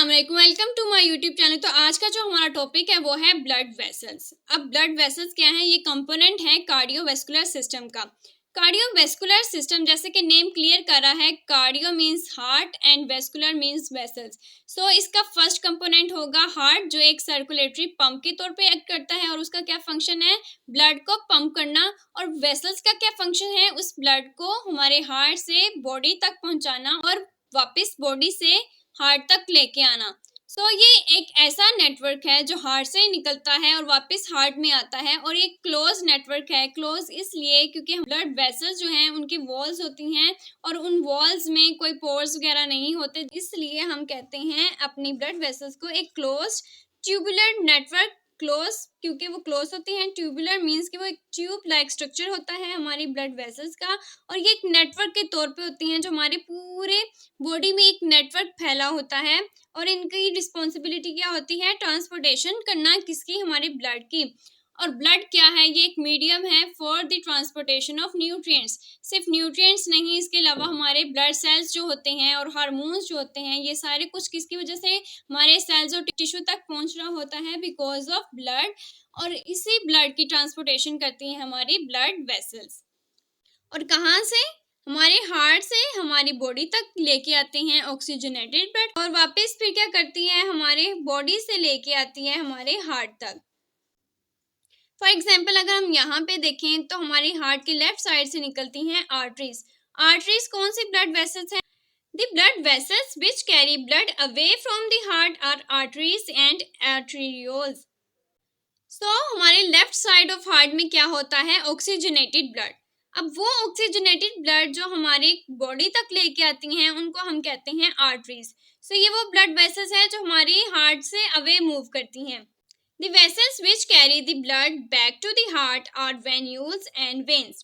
वालेकुम, welcome to my YouTube channel. तो आज का जो हमारा टॉपिक है वो है ब्लड वेसल्स। अब ब्लड वेसल्स क्या है? ये कंपोनेंट है कार्डियोवैस्कुलर सिस्टम का। कार्डियोवैस्कुलर सिस्टम जैसे कि नेम क्लियर कर रहा है, cardio means heart and vascular means vessels. So इसका फर्स्ट कंपोनेंट होगा हार्ट, जो एक सर्कुलेटरी पंप के तौर पे एक्ट करता है और उसका क्या फंक्शन है? ब्लड को पंप करना। और वेसल्स का क्या फंक्शन है? उस ब्लड को हमारे हार्ट से बॉडी तक पहुंचाना और वापस बॉडी से हार्ट तक लेके आना। ये एक ऐसा नेटवर्क है जो हार्ट से निकलता है और वापस हार्ट में आता है, और ये क्लोज नेटवर्क है। क्लोज इसलिए क्योंकि ब्लड वेसल्स जो हैं उनकी वॉल्स होती हैं और उन वॉल्स में कोई पोर्स वगैरह नहीं होते, इसलिए हम कहते हैं अपनी ब्लड वेसल्स को एक क्लोज ट्यूबुलर नेटवर्क। क्लोज क्योंकि वो क्लोज होती हैं, ट्यूबुलर मींस कि वो एक ट्यूब लाइक स्ट्रक्चर होता है हमारी ब्लड वेसल्स का, और ये एक नेटवर्क के तौर पे होती हैं जो हमारे पूरे बॉडी में एक नेटवर्क फैला होता है। और इनकी रिस्पॉन्सिबिलिटी क्या होती है? ट्रांसपोर्टेशन करना किसकी? हमारे ब्लड की। और ब्लड क्या है? ये एक मीडियम है for the transportation of nutrients. सिर्फ न्यूट्रिएंट्स नहीं, इसके अलावा हमारे ब्लड सेल्स जो होते हैं और हार्मोन्स जो होते हैं, ये सारे कुछ किसकी वजह से हमारे सेल्स और टिश्यू तक पहुंच रहा होता है? Because of blood. और इसी ब्लड की ट्रांसपोर्टेशन करती हैं हमारी ब्लड वेसल्स। और कहाँ से? हमारे हार्ट से हमारी बॉडी तक लेके आते हैं ऑक्सीजनेटेड ब्लड, और वापस फिर क्या करती है? हमारे बॉडी से लेके आती है हमारे हार्ट तक। फॉर एग्जाम्पल अगर हम यहाँ पे देखें तो हमारी हार्ट की लेफ्ट साइड से निकलती हैं आर्टरीज। आर्टरीज कौन सी ब्लड वेसल्स हैं? The blood vessels which carry blood away from the heart are arteries and arterioles. हमारे लेफ्ट साइड ऑफ हार्ट में क्या होता है? Oxygenated blood. अब वो ऑक्सीजनेटेड ब्लड जो हमारी बॉडी तक लेके आती हैं उनको हम कहते हैं आर्टरीज। ये वो ब्लड वेसल्स है जो हमारी हार्ट से अवे मूव करती हैं। The vessels which carry the blood back to the heart are venules and veins.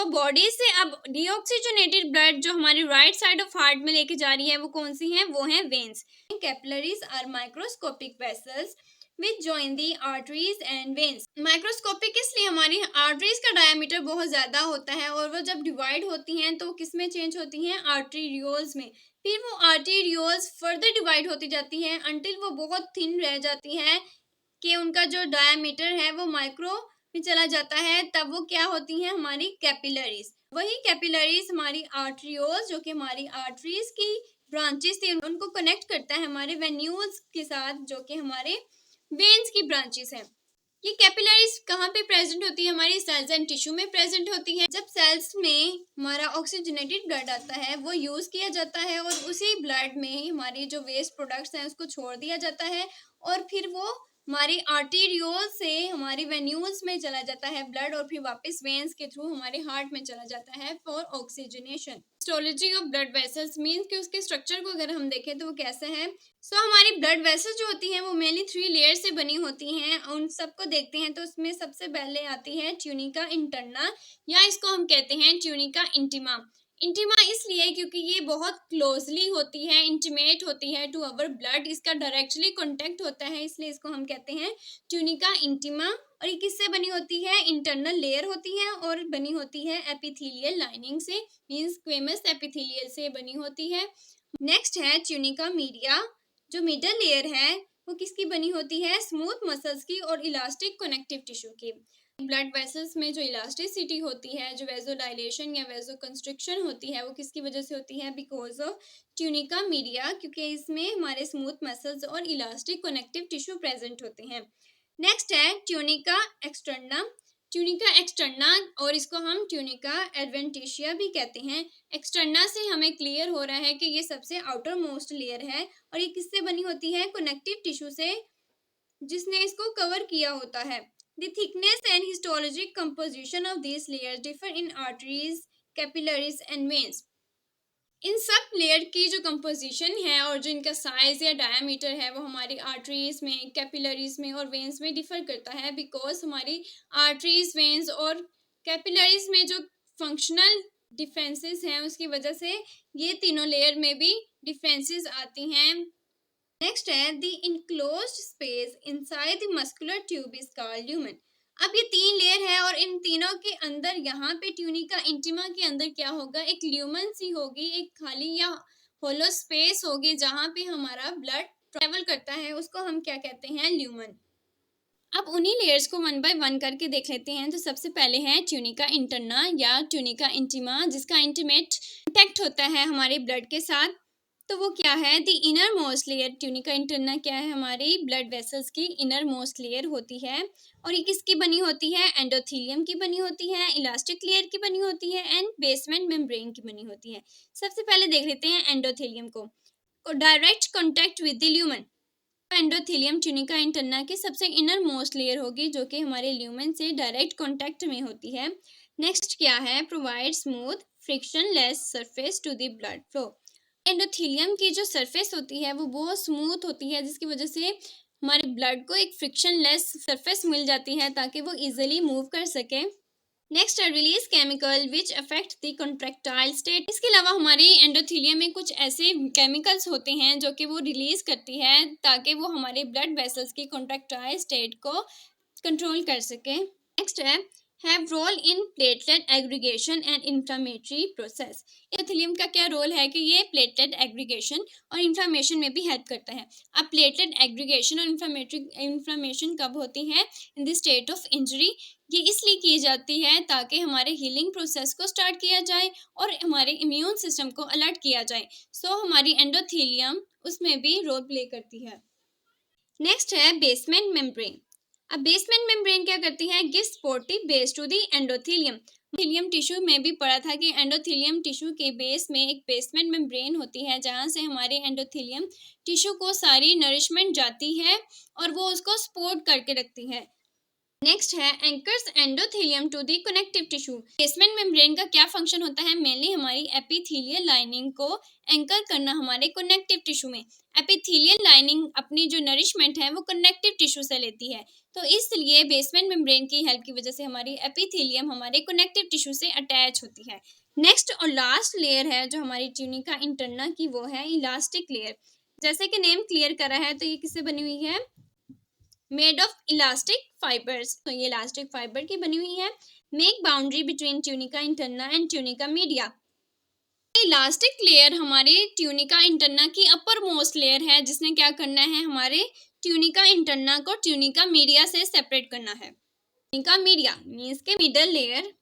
Body से अब डीऑक्सीजनेटेड ब्लड जो हमारी राइट साइड ऑफ हार्ट में लेके जा रही है वो कौन सी हैं? वो हैं veins. Capillaries are microscopic vessels which join the arteries and veins. Microscopic इसलिए हमारी आर्टरीज का डायमीटर बहुत ज्यादा होता है और वो जब डिवाइड होती हैं तो किस में चेंज होती हैं? आर्टेरियोल्स में। फिर वो आर्टेरियोल्स फर्दर डिवाइड होती जाती हैं अंटिल वो बहुत थिन रह जाती है कि उनका जो डायमीटर है वो माइक्रो में चला जाता है। तब वो क्या होती हैं? हमारी कैपिलरीज। वही कैपिलरीज हमारी आर्टरियोल्स जो कि हमारी आर्टरीज की ब्रांचेस थी उनको कनेक्ट करता है हमारे वेन्यूल्स के साथ जो कि हमारे वेन्स की ब्रांचेस हैं। ये कैपिलरीज कहाँ पे प्रेजेंट होती है? हमारी सेल्स एंड टिश्यू में प्रेजेंट होती है। जब सेल्स में हमारा ऑक्सीजनेटेड ब्लड आता है वो यूज किया जाता है और उसी ब्लड में हमारी जो वेस्ट प्रोडक्ट्स हैं उसको छोड़ दिया जाता है, और फिर वो हमारी आर्टेरियोल से हमारी वेन्यूल्स में चला जाता है ब्लड, और फिर वापस वेन्स के थ्रू हमारे हार्ट में चला जाता है for oxygenation. Histology of blood vessels means कि उसके स्ट्रक्चर को अगर हम देखें तो वो कैसे है? हमारी ब्लड वेसल्स जो होती हैं वो मेनली 3 लेयर से बनी होती हैं। उन सबको देखते हैं तो उसमें सबसे पहले आती है ट्यूनिका इंटरना, या इसको हम कहते हैं ट्यूनिका इंटीमा। इंटीमा इसलिए क्योंकि ये बहुत क्लोजली होती है, इंटीमेट होती है टू अवर ब्लड, इसका डायरेक्टली कांटेक्ट होता है, इसलिए इसको हम कहते हैं ट्यूनिका इंटीमा। और ये किससे बनी होती है? इंटरनल लेयर होती है और बनी होती है एपिथेलियल लाइनिंग से, मींस स्क्वेमस एपिथेलियल से बनी होती है। नेक्स्ट है ट्यूनिका मीडिया, जो मिडल लेयर है वो किसकी बनी होती है? स्मूथ मसल्स की और इलास्टिक कनेक्टिव टिश्यू की। ब्लड वेसल्स में जो इलास्टिसिटी होती है, जो वेजोडाइलेशन या वेजो कंस्ट्रिक्शन होती है, वो किसकी वजह से होती है? बिकॉज ऑफ ट्यूनिका मीडिया, क्योंकि इसमें हमारे स्मूथ मसल्स और इलास्टिक कनेक्टिव टिश्यू प्रेजेंट होते हैं। नेक्स्ट है ट्यूनिका एक्सटर्ना। ट्यूनिका एक्सटर्ना, और इसको हम ट्यूनिका एडवेंटिशिया भी कहते हैं। एक्सटर्ना से हमें क्लियर हो रहा है कि ये सबसे आउटर मोस्ट लेयर है, और ये किससे बनी होती है? कनेक्टिव टिश्यू से, जिसने इसको कवर किया होता है। The thickness and histologic composition of these layers differ in arteries, capillaries and veins. In sub layer की जो कंपोजिशन है और जो इनका साइज या डायमीटर है वो हमारी आर्टरीज में, कैपिलरीज में और वेन्स में डिफर करता है, बिकॉज हमारी आर्टरीज, वेन्स और कैपिलरीज में जो फंक्शनल डिफरेंसेस हैं उसकी वजह से ये तीनों लेयर में भी डिफरेंसेस आती हैं। नेक्स्ट है the enclosed space inside the muscular tube is called lumen. अब ये 3 लेयर है और इन तीनों के अंदर यहाँ पे ट्यूनिका इंटीमा के अंदर क्या होगा? एक ल्यूमन सी होगी, एक खाली या होलो स्पेस होगी जहाँ पे हमारा ब्लड ट्रेवल करता है, उसको हम क्या कहते हैं, ल्यूमन। अब उन्हीं लेयर्स को वन बाय वन करके देख लेते हैं। तो सबसे पहले है ट्यूनिका इंटरना या ट्यूनिका इंटीमा, जिसका इंटीमेट कॉन्टैक्ट होता है हमारे ब्लड के साथ। तो वो क्या है, the inner most layer. Tunica interna क्या है, हमारी ब्लड वेसल्स की इनर मोस्ट लेयर होती है। और ये किसकी बनी होती है, एंडोथीलियम की बनी होती है, इलास्टिक लेयर की बनी होती है एंड बेसमेंट मेम्ब्रेन की बनी होती है। सबसे पहले देख लेते हैं एंडोथीलियम को। Direct contact with the lumen. Endothelium tunica interna की सबसे इनर मोस्ट लेयर होगी जो कि हमारे ल्यूमेन से डायरेक्ट कांटेक्ट में होती है। नेक्स्ट क्या है, provide smooth frictionless surface to the blood flow. Endothelium की जो सरफेस होती है वो बहुत स्मूथ होती है, जिसकी वजह से हमारे ब्लड को एक फ्रिक्शन लेस सरफेस मिल जाती है ताकि वो इजीली मूव कर सके। नेक्स्ट है release chemical which affect the contractile state. इसके अलावा हमारे एंडोथेलियम में कुछ ऐसे केमिकल्स होते हैं जो कि वो रिलीज करती है ताकि वो हमारे ब्लड वेसल्स की कॉन्ट्रैक्टाइल स्टेट को कंट्रोल कर सके। नेक्स्ट है have role in platelet aggregation and inflammatory process. Endothelium का क्या रोल है कि ये प्लेटलेट एग्रीगेशन और इंफ्लेमेशन में भी हेल्प करता है। अब प्लेटलेट एग्रीगेशन और इंफ्लेमेशन कब होती है, in the state of injury. ये इसलिए की जाती है ताकि हमारे हीलिंग प्रोसेस को स्टार्ट किया जाए और हमारे इम्यून सिस्टम को अलर्ट किया जाए। सो हमारी एंडोथेलियम उसमें भी रोल प्ले करती है। नेक्स्ट है बेसमेंट मेम्ब्रेन। अब बेसमेंट मेम्ब्रेन क्या करती है, give supportive base to the endothelium. Endothelium tissue में भी पढ़ा था कि एंडोथेलियम टिश्यू के बेस में एक बेसमेंट मेम्ब्रेन होती है जहां से हमारे एंडोथेलियम टिश्यू को सारी नरिशमेंट जाती है और वो उसको सपोर्ट करके रखती है। नेक्स्ट है anchors endothelium to the connective tissue. Basement membrane का क्या फंक्शन होता है, मेनली हमारी एपिथेलियल लाइनिंग को एंकर करना हमारे कनेक्टिव टिश्यू में। एपिथेलियल लाइनिंग अपनी जो नरिशमेंट है वो कनेक्टिव टिश्यू से लेती है, तो इसलिए बेसमेंट मेम्ब्रेन की हेल्प की वजह से हमारी एपिथेलियम हमारे कनेक्टिव टिश्यू से अटैच होती है। नेक्स्ट और लास्ट लेयर है जो हमारी ट्यूनिका इंटरना की, वो है इलास्टिक लेयर। जैसे कि नेम क्लियर करा है, तो ये किससे बनी हुई है, मेड ऑफ इलास्टिक फाइबर्स। तो ये इलास्टिक फाइबर की बनी हुई है। Make boundary between tunica interna and tunica media. Elastic layer हमारे ट्यूनिका इंटरना की अपर मोस्ट लेयर है जिसने क्या करना है, हमारे ट्यूनिका इंटरना को ट्यूनिका मीडिया से सेपरेट करना है। ट्यूनिका मीडिया मीन्स के middle layer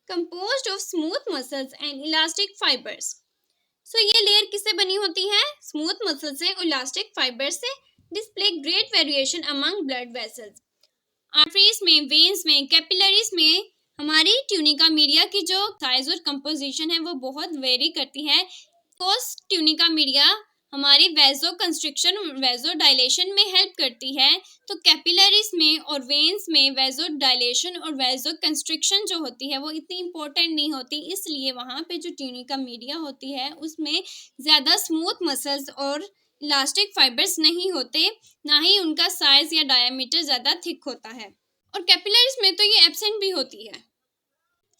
composed of smooth muscles and elastic fibres. So ये लेयर किससे बनी होती है, स्मूथ मसल से, इलास्टिक फाइबर से। Display great variation among blood vessels. Arteries में, वेन्स में, कैपिलरीज में हमारी ट्यूनिका मीडिया की जो साइज और कंपोजिशन है वो बहुत वेरी करती है। ट्यूनिका मीडिया हमारी वेजो कंस्ट्रिक्शन, वेजो डायलेशन में हेल्प करती है। तो कैपिलरीज में और वेन्स में वेजो डायलेशन और वेजो कंस्ट्रिक्शन जो होती है वो इतनी इंपॉर्टेंट नहीं होती, इसलिए वहाँ पे जो ट्यूनिका मीडिया होती है उसमें ज़्यादा स्मूथ मसल्स और इलास्टिक फाइबर्स नहीं होते, ना ही उनका साइज या डायमीटर ज़्यादा थिक होता है। और कैपिलरीज में तो ये एब्सेंट भी होती है।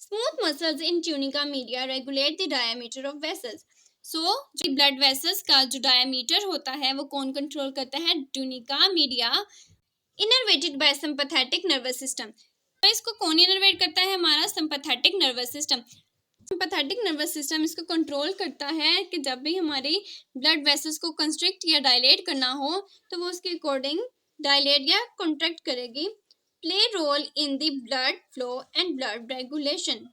Smooth muscles in tunica media regulate the diameter of vessels. So जो ब्लड वेसल्स का जो डायमीटर होता है वो कौन कंट्रोल करता है, tunica media, innervated by sympathetic nervous system. तो इसको कौन इनर्वेट करता है, हमारा sympathetic nervous system. Sympathetic nervous system इसको कंट्रोल करता है कि जब भी हमारी ब्लड वेसल्स को कंस्ट्रिक्ट या डायलेट करना हो तो वो उसके अकॉर्डिंग डायलेट या कॉन्ट्रैक्ट करेगी। Play role in the blood flow and blood regulation.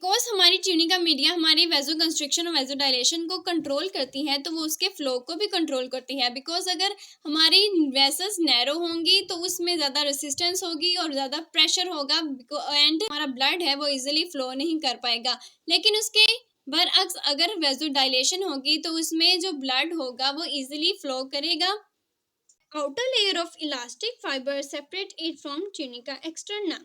Because हमारी ट्यूनिका मीडिया हमारी वेजो कंस्ट्रिक्शन और वेजो डायलेशन को कंट्रोल करती है तो वो उसके फ्लो को भी कंट्रोल करती है। बिकॉज अगर हमारी वेसल्स नैरो होंगी तो उसमें ज़्यादा रेसिस्टेंस होगी और ज़्यादा प्रेशर होगा एंड हमारा ब्लड है वो इजीली फ्लो नहीं कर पाएगा। लेकिन उसके बरअक्स अगर वेजो डायलेशन होगी तो उसमें जो ब्लड होगा वो इजीली फ्लो करेगा। Outer layer of elastic fibre separate it from tunica externa.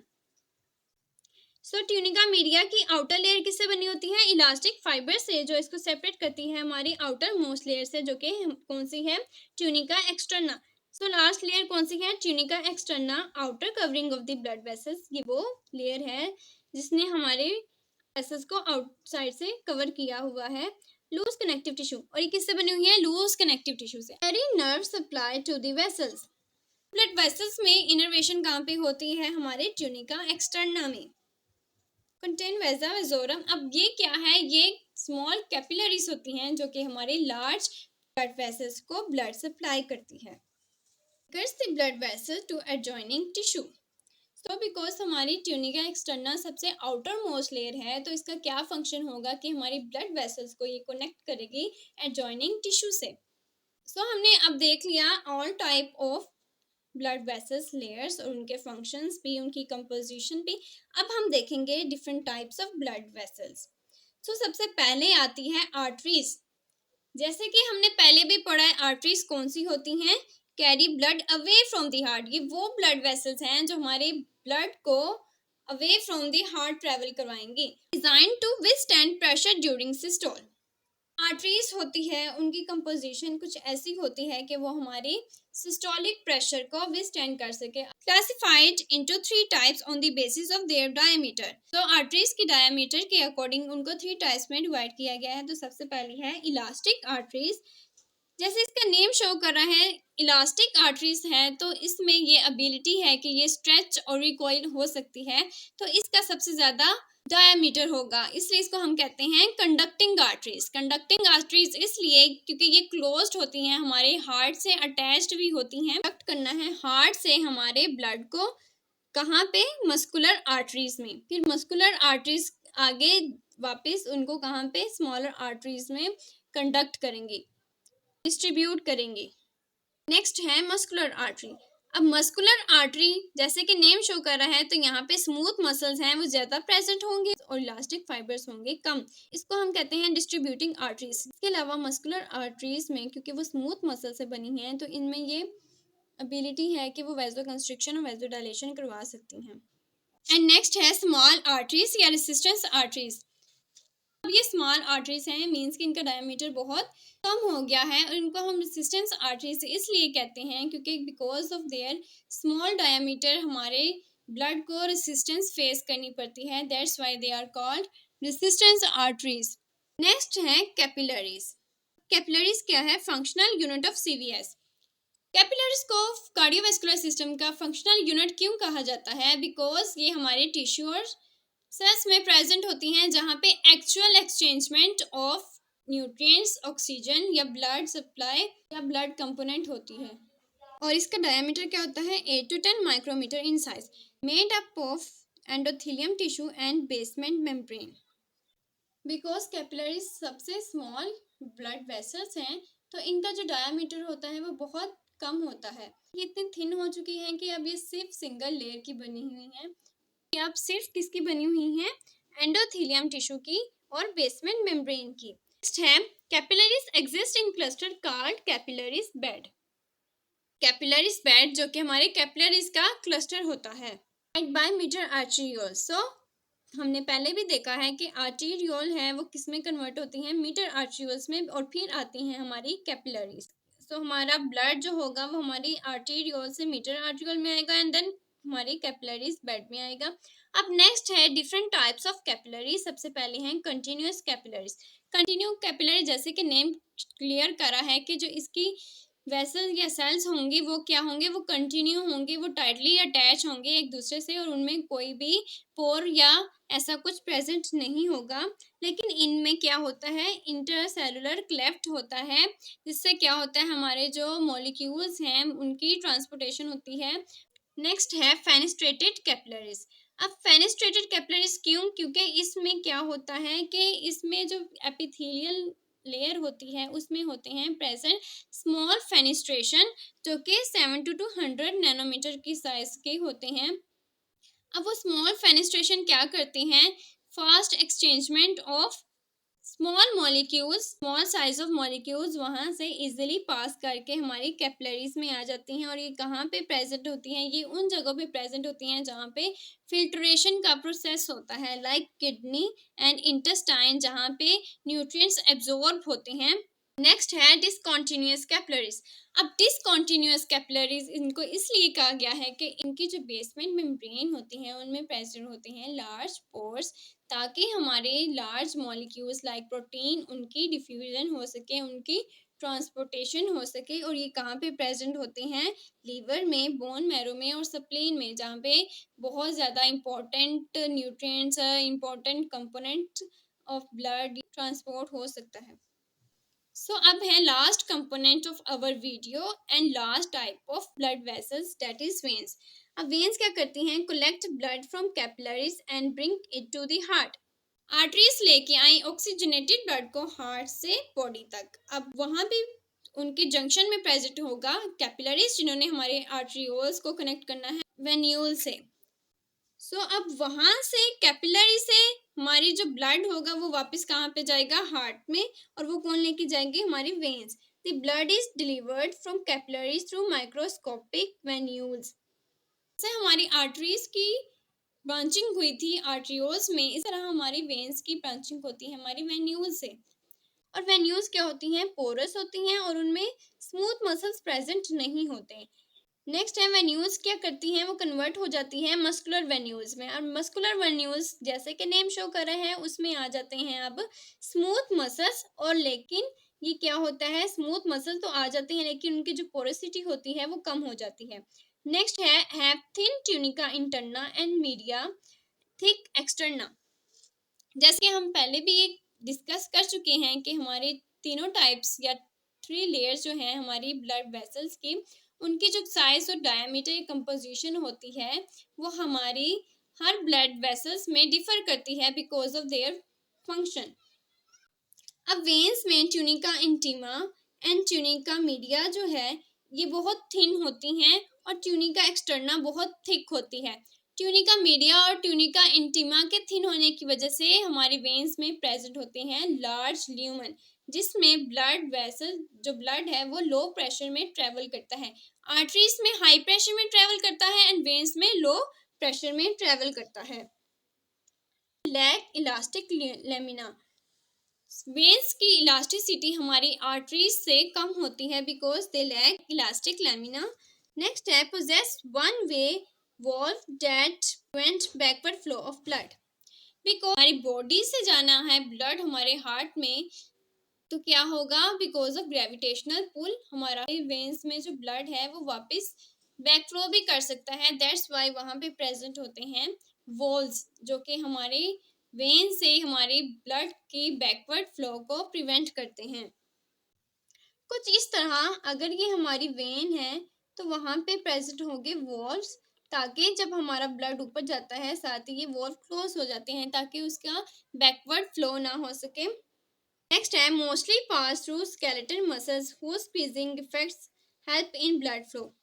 So tunica media की आउटर लेयर किससे बनी होती है, इलास्टिक फाइबर से, जो इसको सेपरेट करती है हमारी आउटर मोस्ट लेयर से, जो कि कौन सी है, tunica externa. So last layer कौन सी है, tunica externa, outer covering of the blood vessels. ये वो लेयर है जिसने हमारे वेसल्स को आउटसाइड से कवर किया हुआ है। लूज कनेक्टिव टिश्यू, और ये किससे बनी हुई है, लूज कनेक्टिव टिश्यू से। Carry nerve supply to the vessels. Blood vessels में इनर्वेशन कहाँ पे होती है, हमारे ट्यूनिका एक्सटर्ना में। Contain vasa vasorum. अब ये क्या है, ये स्मॉल कैपिलरीज होती हैं जो कि हमारे लार्ज ब्लड वेसल्स को ब्लड सप्लाई करती है। The blood vessel to adjoining tissue। तो बिकॉज हमारी ट्यूनिका एक्सटर्ना सबसे आउटर मोस्ट लेयर है, तो इसका क्या फंक्शन होगा कि हमारी ब्लड वेसल्स को ये कनेक्ट करेगी एडजॉइनिंग टिश्यू से। हमने अब देख लिया all type of blood vessels layers और उनके फंक्शंस भी, उनकी कंपोजिशन भी। अब हम देखेंगे different types of blood vessels. सबसे पहले आती है आर्टरीज। जैसे कि हमने पहले भी पढ़ा है, आर्टरीज कौन सी होती हैं? Carry blood away from the heart. ये वो ब्लड वेसल्स हैं जो हमारे ब्लड को away from the heart travel करवाएंगी। Design to withstand pressure during systole. Arteries होती है, उनकी कंपोजिशन कुछ ऐसी होती है कि वो हमारे सिस्टोलिक प्रेशर को विथस्टैंड कर सके। Classified into 3 types on the basis of their diameter. तो आर्टरीज की डायमीटर के अकॉर्डिंग उनको 3 टाइप्स में डिवाइड किया गया है। तो सबसे पहली है इलास्टिक आर्टरीज। जैसे इसका नेम शो कर रहा है इलास्टिक आर्टरीज है, तो इसमें ये एबिलिटी है कि ये स्ट्रेच और रिकॉइल हो सकती है। तो इसका सबसे ज्यादा डायमीटर होगा, इसलिए इसको हम कहते हैं कंडक्टिंग आर्टरीज। कंडक्टिंग आर्टरीज इसलिए क्योंकि ये क्लोज्ड होती हैं, हमारे हार्ट से अटैच्ड भी होती हैं। कंडक्ट करना है हार्ट से हमारे ब्लड को, कहाँ पे? मस्कुलर आर्टरीज में। फिर मस्कुलर आर्टरीज आगे वापस उनको कहाँ पे? स्मॉलर आर्टरीज में कंडक्ट करेंगी, डिस्ट्रीब्यूट करेंगे। नेक्स्ट है मस्कुलर आर्टरी। अब मस्कुलर आर्टरी जैसे कि नेम शो कर रहा है, तो यहाँ पे स्मूथ मसल्स हैं वो ज्यादा प्रेजेंट होंगे और इलास्टिक फाइबर्स होंगे कम। इसको हम कहते हैं डिस्ट्रीब्यूटिंग आर्टरीज। इसके अलावा मस्कुलर आर्टरीज में क्योंकि वो स्मूथ मसल से बनी हैं, तो इनमें ये एबिलिटी है कि वो वेजो कंस्ट्रिक्शन और वेजो डायलेशन करवा सकती हैं। एंड नेक्स्ट है स्मॉल आर्टरीज या रेसिस्टेंस आर्टरीज। अब ये स्मॉल आर्टरीज हैं, मीन्स कि इनका डायमीटर बहुत कम हो गया है और इनको हम रेसिस्टेंस आर्टरीज इसलिए कहते हैं क्योंकि because of their small diameter हमारे ब्लड को रेसिस्टेंस फेस करनी पड़ती है। That's why they are called resistance arteries. Next है कैपिलरीज। कैपिलरीज क्या है? Functional unit of CVS. Capillaries को कार्डियोवैस्कुलर सिस्टम का फंक्शनल यूनिट क्यों कहा जाता है? बिकॉज ये हमारे टिश्यू और सेल्स में प्रेजेंट होती हैं जहाँ पे एक्चुअल एक्सचेंजमेंट ऑफ न्यूट्रिएंट्स, ऑक्सीजन या ब्लड सप्लाई या ब्लड कंपोनेंट होती है। और इसका डायमीटर क्या होता है? 8 to 10 micrometre in size, made up of endothelium tissue and basement membrane. Because capillaries सबसे स्मॉल ब्लड वेसल्स हैं, तो इनका जो डायमीटर होता है वो बहुत कम होता है। ये इतनी थिन हो चुकी हैं कि अब ये सिर्फ सिंगल लेयर की बनी हुई हैं। अब सिर्फ किसकी बनी हुई हैं? एंडोथेलियम टिश्यू की और बेसमेंट मेम्ब्रेन की। नेक्स्ट है capillaries exist in cluster called capillaries bed. Capillaries bed जो कि हमारे कैपिलरीज का क्लस्टर होता है बाय मीटर आर्टेरियोल्स। हमने पहले भी देखा है कि आर्टेरियोल है वो किस में कन्वर्ट होती हैं? मीटर आर्टेरियोल्स में, और फिर आती हैं हमारी कैपिलरीज। हमारा ब्लड जो होगा वो हमारी आर्टेरियोल से मीटर आर्टेरियोल में आएगा एंड देन हमारी कैपिलरीज बेड में आएगा। अब नेक्स्ट है डिफरेंट टाइप्स ऑफ कैपिलरीज। सबसे पहले हैं कंटिन्यूअस कैपिलरीज। कंटिन्यू कैपिलरी जैसे कि नेम क्लियर करा है कि जो इसकी वेसल या सेल्स होंगी वो क्या होंगे? वो कंटिन्यू होंगे, वो टाइटली अटैच होंगे एक दूसरे से और उनमें कोई भी पोर या ऐसा कुछ प्रेजेंट नहीं होगा। लेकिन इनमें क्या होता है? इंटरसेलुलर क्लेफ्ट होता है, जिससे क्या होता है? हमारे जो मॉलिक्यूल्स हैं उनकी ट्रांसपोर्टेशन होती है। नेक्स्ट है फेनेस्ट्रेटेड कैपिलरीज। अब फेनेस्ट्रेटेड कैपिलरीज क्यों? क्योंकि इसमें क्या होता है कि इसमें जो एपिथेलियल लेयर होती है उसमें होते हैं प्रेजेंट स्मॉल फेनेस्ट्रेशन जो कि 70 to 100 नैनोमीटर की साइज के होते हैं। अब वो स्मॉल फेनेस्ट्रेशन क्या करते हैं? Fast exchangement of small molecules, small size of molecules वहाँ से इजीली पास करके हमारी कैपिलरीज में आ जाती हैं। और ये कहाँ पे प्रेजेंट होती हैं? ये उन जगहों पे प्रेजेंट होती हैं जहाँ पे फिल्ट्रेशन का प्रोसेस होता है, लाइक किडनी एंड इंटेस्टाइन, जहाँ पे न्यूट्रिएंट्स एब्जॉर्ब होते हैं। नेक्स्ट है डिसकॉन्टिन्यूअस कैपिलरीज। अब डिसकॉन्टिन्यूअस कैपिलरीज इनको इसलिए कहा गया है कि इनकी जो बेसमेंट मेम्ब्रेन होती है उनमें प्रेजेंट होते हैं लार्ज पोर्स, ताकि हमारे लार्ज मॉलिक्यूल्स लाइक प्रोटीन उनकी डिफ्यूजन हो सके, उनकी ट्रांसपोर्टेशन हो सके। और ये कहाँ पे प्रेजेंट होते हैं? लीवर में, बोन मैरो में और स्प्लीन में, जहाँ पे बहुत ज़्यादा important nutrients, important components of blood transport हो सकता है। सो अब है last component of our video and last type of blood vessels, that is veins. अब वेन्स क्या करती हैं? Collect blood from capillaries and bring it to the heart. Arteries लेके आई ऑक्सीजनेटेड ब्लड को हार्ट से बॉडी तक। अब वहाँ भी उनके जंक्शन में प्रेजेंट होगा कैपिलरीज, जिन्होंने हमारे आर्टरियोल्स को कनेक्ट करना है वेन्यूल से। सो अब वहाँ से कैपिलरी से हमारी जो ब्लड होगा वो वापस कहाँ पे जाएगा? हार्ट में। और वो कौन लेके जाएंगे? हमारी veins. The blood is delivered from capillaries through microscopic venules. जैसे हमारी आर्टरीज की ब्रांचिंग हुई थी आर्टरियोल्स में, इस तरह हमारी वेन्स की ब्रांचिंग होती है हमारी वेन्यूल से। और वेन्यूल्स क्या होती हैं? पोरस होती हैं और उनमें स्मूथ मसल्स प्रेजेंट नहीं होते। नेक्स्ट है वेन्यूल्स क्या करती हैं? वो कन्वर्ट हो जाती हैं मस्कुलर वेन्यूल्स में। और मस्कुलर वेन्यूल्स जैसे कि नेम शो कर रहे हैं उसमें आ जाते हैं अब स्मूथ मसल्स। और लेकिन ये क्या होता है? स्मूथ मसल तो आ जाते हैं लेकिन उनकी जो पोरोसिटी होती है वो कम हो जाती है। नेक्स्ट है have thin tunica interna and media thick externa. जैसे कि हम पहले भी एक डिस्कस कर चुके हैं कि हमारे तीनों टाइप्स या 3 लेयर्स जो हैं हमारी ब्लड वेसल्स की, उनकी जो साइज और डायमीटर या कंपोजिशन होती है वो हमारी हर ब्लड वेसल्स में डिफर करती है बिकॉज ऑफ देयर फंक्शन। अब वेन्स में tunica intima and tunica media जो है ये बहुत थिन होती हैं और ट्यूनिका एक्सटर्ना बहुत थिक होती है। ट्यूनिका मीडिया और ट्यूनिका इंटीमा के थिन होने की वजह से हमारी वेन्स में प्रेजेंट होते हैं लार्ज ल्यूमन, जिसमें ब्लड वेसल जो ब्लड है वो लो प्रेशर में ट्रेवल करता है। आर्टरीज में हाई प्रेशर में ट्रेवल करता है एंड वेन्स में लो प्रेशर में ट्रेवल करता है। Lack elastic lamina. वेन्स की इलास्टिसिटी हमारी आर्टरीज से कम होती है because they lack elastic lamina. Next है possess one way valve that prevent backward flow of blood. Because हमारी बॉडी से जाना है ब्लड हमारे हार्ट में, तो क्या होगा? बिकॉज ऑफ ग्रेविटेशनल पुल हमारा वेन्स में जो ब्लड है वो वापस बैक फ्लो भी कर सकता है। दैट्स वाई वहाँ पे प्रेजेंट होते हैं वॉल्स जो कि हमारे वेन से हमारे ब्लड की बैकवर्ड फ्लो को प्रिवेंट करते हैं। कुछ इस तरह अगर ये हमारी वेन है तो वहाँ पे प्रेजेंट होंगे वॉल्व्स, ताकि जब हमारा ब्लड ऊपर जाता है साथ ही ये वॉल्व क्लोज हो जाते हैं ताकि उसका बैकवर्ड फ्लो ना हो सके। नेक्स्ट है mostly pass through skeleton muscles whose squeezing effects help in blood flow.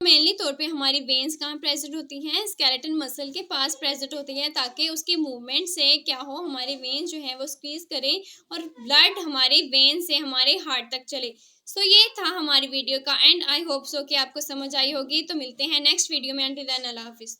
Mainly तौर पे हमारी वेन्स कहाँ प्रेजेंट होती हैं? स्केलेटन मसल के पास प्रेजेंट होती है ताकि उसके मूवमेंट से क्या हो, हमारे वेन्स जो है वो स्क्वीज करें और ब्लड हमारे वेन से हमारे हार्ट तक चले। सो ये था हमारी वीडियो का एंड। आई होप सो कि आपको समझ आई होगी। तो मिलते हैं नेक्स्ट वीडियो में। अंटिल देन अल्लाह हाफिज़।